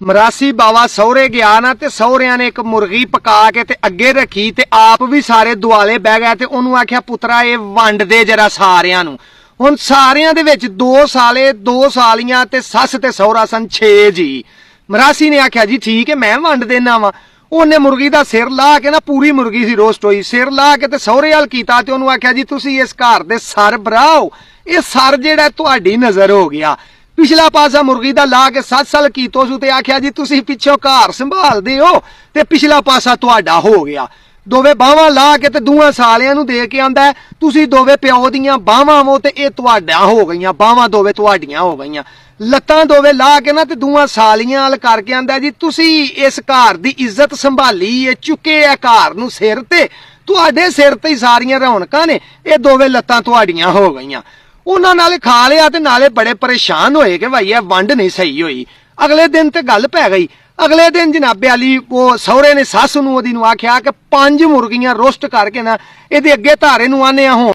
ਮਰਾਸੀ ਬਾਵਾ ਸਹੁਰੇ ਗਿਆ ਨਾ ਤੇ ਸਹੁਰਿਆਂ ਨੇ ਇੱਕ ਮੁਰਗੀ ਪਕਾ ਕੇ ਤੇ ਅੱਗੇ ਰੱਖੀ ਤੇ ਆਪ ਵੀ ਸਾਰੇ ਦੁਆਲੇ ਬਹਿ ਗਏ ਤੇ ਉਹਨੂੰ ਆਖਿਆ ਪੁੱਤਰਾ ਇਹ ਵੰਡ ਦੇ ਜਰਾ ਸਾਰਿਆਂ ਨੂੰ। ਹੁਣ ਸਾਰਿਆਂ ਦੇ ਵਿੱਚ 2 ਸਾਲੇ 2 ਸਾਲੀਆਂ ਤੇ ਸੱਸ ਤੇ ਸਹੁਰਾ ਸਨ 6 ਜੀ। ਮਰਾਸੀ ਨੇ ਆਖਿਆ ਜੀ ਠੀਕ ਹੈ ਮੈਂ ਵੰਡ ਦੇਣਾ ਵਾ। ਉਹਨੇ ਮੁਰਗੀ ਦਾ ਸਿਰ ਲਾ ਕੇ ਨਾ, ਪੂਰੀ ਮੁਰਗੀ ਸੀ ਰੋਸਟ ਹੋਈ, ਸਿਰ ਲਾ ਕੇ ਤੇ ਸਹੁਰੇ ਵੱਲ ਕੀਤਾ ਤੇ ਉਹਨੂੰ ਆਖਿਆ ਜੀ ਤੁਸੀਂ ਇਸ ਘਰ ਦੇ ਸਰ ਭਰਾਓ, ਇਹ ਸਰ ਜਿਹੜਾ ਤੁਹਾਡੀ ਨਜ਼ਰ ਹੋ ਗਿਆ। ਪਿਛਲਾ ਪਾਸਾ ਮੁਰਗੀ ਦਾ ਲਾ ਕੇ 7 ਸਾਲ ਕੀਤੋ ਸੂ ਤੇ ਆਖਿਆ ਜੀ ਤੁਸੀਂ ਪਿੱਛੋਂ ਘਰ ਸੰਭਾਲਦੇ ਹੋ ਤੇ ਪਿਛਲਾ ਪਾਸਾ ਤੁਹਾਡਾ ਹੋ ਗਿਆ। ਦੋਵੇਂ ਬਾਹਾਂ ਲਾ ਕੇ ਤੇ ਦੋਵਾਂ ਸਾਲਿਆਂ ਨੂੰ ਦੇ ਕੇ ਆਂਦਾ ਤੁਸੀਂ ਦੋਵੇਂ ਪਿਓ ਦੀਆਂ ਬਾਹਾਂ ਹੋ ਤੇ ਇਹ ਤੁਹਾਡਾ ਹੋ ਗਈਆਂ, ਬਾਹਾਂ ਦੋਵੇਂ ਤੁਹਾਡੀਆਂ ਹੋ ਗਈਆਂ। ਲੱਤਾਂ ਦੋਵੇਂ ਲਾ ਕੇ ਨਾ ਤੇ ਦੋਵਾਂ ਸਾਲੀਆਂ ਵਾਲ ਕਰਕੇ ਆਂਦਾ ਜੀ ਤੁਸੀਂ ਇਸ ਘਰ ਦੀ ਇੱਜ਼ਤ ਸੰਭਾਲੀ ਏ, ਚੁੱਕੇ ਆ ਘਰ ਨੂੰ ਸਿਰ ਤੇ, ਤੁਹਾਡੇ ਸਿਰ ਤੇ ਹੀ ਸਾਰੀਆਂ ਰੌਣਕਾਂ ਨੇ, ਇਹ ਦੋਵੇਂ ਲੱਤਾਂ ਤੁਹਾਡੀਆਂ ਹੋ ਗਈਆਂ। ਉਹਨਾਂ ਨਾਲੇ ਖਾ ਲਿਆ ਤੇ ਨਾਲੇ ਬੜੇ ਪਰੇਸ਼ਾਨ ਹੋਏ ਕਿ ਭਾਈ ਇਹ ਵੰਡ ਨਹੀਂ ਸਹੀ ਹੋਈ। ਅਗਲੇ ਦਿਨ ਤੇ ਗੱਲ ਪੈ ਗਈ। ਅਗਲੇ ਦਿਨ ਜਨਾਬੇ ਵਾਲੀ ਉਹ ਸਹੁਰੇ ਨੇ ਸੱਸ ਨੂੰ ਉਹਦੀ ਨੂੰ ਆਖਿਆ ਕਿ 5 ਮੁਰਗੀਆਂ ਰੋਸਟ ਕਰਕੇ ਨਾ ਇਹਦੇ ਅੱਗੇ ਧਾਰੇ ਨੂੰ ਆਨੇ ਹੋ।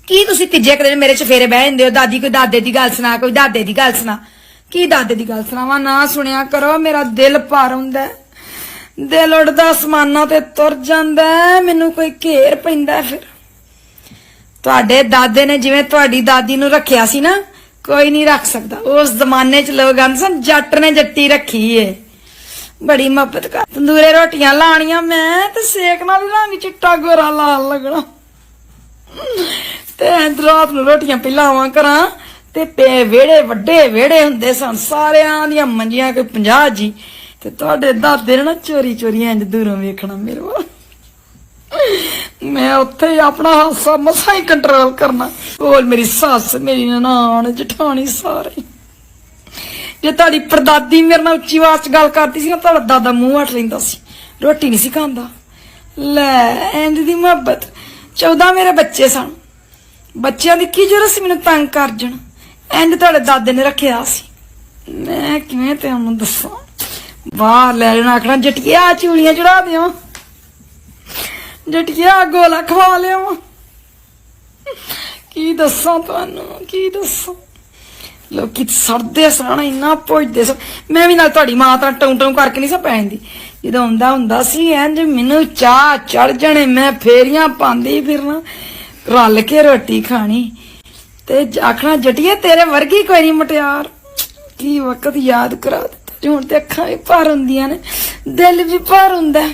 ਕੀ ਤੁਸੀਂ ਤੀਜੇ ਕੁ ਦਿਨ ਮੇਰੇ ਚਫੇਰੇ ਬਹਿ ਜਾਂਦੇ ਹੋ? ਦਾਦੀ ਕੋਈ ਦਾਦੇ ਦੀ ਗੱਲ ਸੁਣਾ, ਕੋਈ ਦਾਦੇ ਦੀ ਗੱਲ ਸੁਣਾ। ਕੀ ਦਾਦੇ ਦੀ ਗੱਲ ਸੁਣਾਵਾਂ? ਨਾ ਸੁਣਿਆ ਕਰੋ, ਮੇਰਾ ਦਿਲ ਭਰ ਹੁੰਦਾ, ਦਿਲ ਉੱਡਦਾ ਅਸਮਾਨਾਂ ਤੇ ਤੁਰ ਜਾਂਦਾ, ਮੈਨੂੰ ਕੋਈ ਘੇਰ ਪੈਂਦਾ। ਫਿਰ ਤੁਹਾਡੇ ਦਾਦੇ ਨੇ ਜਿਵੇਂ ਤੁਹਾਡੀ ਦਾਦੀ ਨੂੰ ਰੱਖਿਆ ਸੀ ਨਾ, ਕੋਈ ਨਹੀਂ ਰੱਖ ਸਕਦਾ। ਉਸ ਜ਼ਮਾਨੇ 'ਚ ਲੋਕ ਆਂਦੇ ਸਨ ਜੱਟ ਨੇ ਜੱਟੀ ਰੱਖੀ ਏ, ਬੜੀ ਮੁਹੱਬਤ ਕਰ। ਤੰਦੂਰੇ ਰੋਟੀਆਂ ਲਾਣੀਆਂ ਮੈਂ ਤੇ ਸੇਕ ਨਾਲ ਹੀ ਰੰਗ ਚਿੱਟਾ ਗੋਰਾ ਲਾਲ ਲੱਗਣਾ ਤੇ ਰਾਤ ਨੂੰ ਰੋਟੀਆਂ ਪਿਲਾਵਾਂ ਕਰਾਂ ਤੇ ਵਿਹੜੇ ਵੱਡੇ ਵਿਹੜੇ ਹੁੰਦੇ ਸਨ, ਸਾਰਿਆਂ ਦੀਆਂ ਮੰਜੀਆਂ ਕੋਈ 50 ਜੀ ਤੇ ਤੁਹਾਡੇ ਦਾਦੇ ਨੇ ਨਾ ਚੋਰੀ ਚੋਰੀ ਇੰਜ ਦੂਰੋਂ ਵੇਖਣਾ ਮੇਰੇ ਵੱਲ। ਮੈਂ ਉੱਥੇ ਹੀ ਆਪਣਾ ਹਾਸਾ ਮਸਾਂ ਹੀ ਕੰਟਰੋਲ ਕਰਨਾ। ਉਹ ਮੇਰੀ ਸੱਸ, ਮੇਰੀ ਨਨਾਣ, ਜਠਾਣੀ ਸਾਰੇ। ਜੇ ਤੁਹਾਡੀ ਪਰਦਾਦੀ ਮੇਰੇ ਨਾਲ ਉੱਚੀ ਆਵਾਜ਼ 'ਚ ਗੱਲ ਕਰਦੀ ਸੀ ਨਾ, ਤੁਹਾਡਾ ਦਾਦਾ ਮੂੰਹ ਹੱਟ ਲੈਂਦਾ ਸੀ, ਰੋਟੀ ਨਹੀਂ ਸੀ ਖਾਂਦਾ। ਲੈ ਇੰਜ ਦੀ ਮੁਹੱਬਤ। 14 ਮੇਰੇ ਬੱਚੇ ਸਨ, ਬੱਚਿਆਂ ਦੀ ਕੀ ਜ਼ਰੂਰਤ ਸੀ ਮੈਨੂੰ ਤੰਗ ਕਰ ਜਾਣ। ਇੰਜ ਤੁਹਾਡੇ ਦਾਦੇ ਨੇ ਰੱਖਿਆ ਸੀ। ਮੈਂ ਕਿਵੇਂ ਤੇ ਉਹਨੂੰ ਦੱਸਾਂ? ਬਾਹਰ ਲੈ ਜਾਣਾ, ਆਖਣਾ ਜਟੀਆ ਚੂੜੀਆਂ ਚੜਾ ਦਿਓ, ਜਟੀਆ ਗੋਲਾ ਖਵਾ ਲਿਓ। ਕੀ ਦੱਸਾਂ ਤੁਹਾਨੂੰ, ਕੀ ਦੱਸਾਂ? ਲੋਕੀ ਸੜਦੇ ਸਨ, ਇੰਨਾ ਪੁੱਛਦੇ ਸਨ। ਮੈਂ ਵੀ ਨਾਲ ਤੁਹਾਡੀ ਮਾਂ ਤਾਂ ਟੌਂ ਟੌਂ ਕਰਕੇ ਨਹੀਂ ਸਾ ਪੈਂਦੀ। ਜਦੋਂ ਹੁੰਦਾ ਸੀ ਇੰਜ ਮੈਨੂੰ ਚਾਹ ਚੜ ਜਾਣੇ, ਮੈਂ ਫੇਰੀਆਂ ਪਾਉਂਦੀ ਫਿਰਨਾ, ਰਲ ਕੇ ਰੋਟੀ ਖਾਣੀ ਤੇ ਆਖਣਾ ਜਟੀਏ ਤੇਰੇ ਵਰਗੀ ਕੋਈ ਨਹੀਂ ਮੁਟਿਆਰ। ਕੀ ਵਕਤ ਯਾਦ ਕਰਾ ਦਿੱਤਾ। ਹੁਣ ਤੇ ਅੱਖਾਂ ਵੀ ਭਰ ਹੁੰਦੀਆਂ ਨੇ, ਦਿਲ ਵੀ ਭਰ ਹੁੰਦਾ।